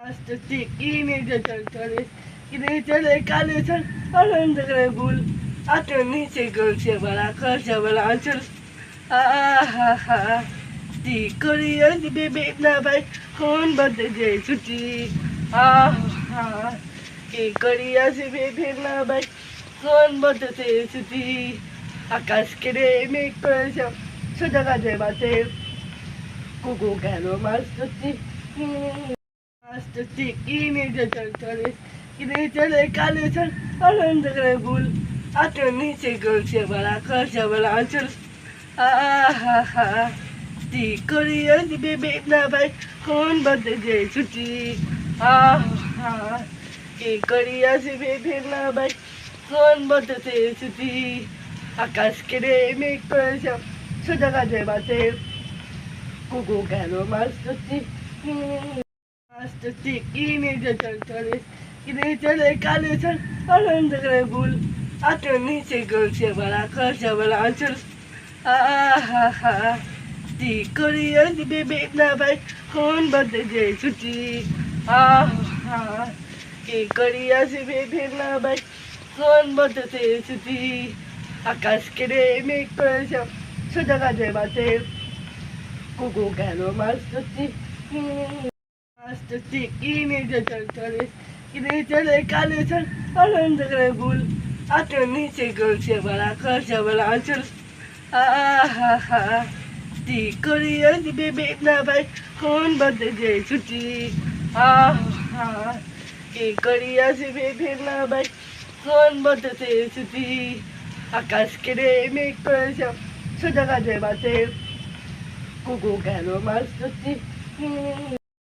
Astuti ini tertulis ini cale kali cel alam segera bul atau ni segel siapa ancur di Korea di bebek nabai kon berde suci di Korea si bebek nabai kon berde suci আকাশ কেড়ে মেঘ করেছে সোজা কাজে বাতে কুকু কেন মাছ ধরছি Astuti ini tertulis ini cale kali cel alam segera bul atau ni segel siapa ancur di Korea di bebek nabai kon berde suci di Korea si bebek nabai kon berde suci আকাশ কেড়ে মেঘ করেছে সোজা কাজে বাতে কুকু কেন মাছ ধরছি Astuti ini tertulis ini cale kali cel alam segera bul atau ni segel siapa ancur di Korea di bebek nabai kon berde suci di Korea si bebek nabai kon berde suci আকাশ কেড়ে মেঘ করেছে সোজা কাজে বাতে কুকু কেন মাছ ধরছি Astuti ini tertulis ini cale kali cel alam segera bul atau ni segel siapa ancur di Korea di bebek nabai kon berde suci di Korea si bebek nabai kon berde suci আকাশ কেড়ে মেঘ করেছে সোজা কাজে বাতে কুকু কেন মাছ ধরছি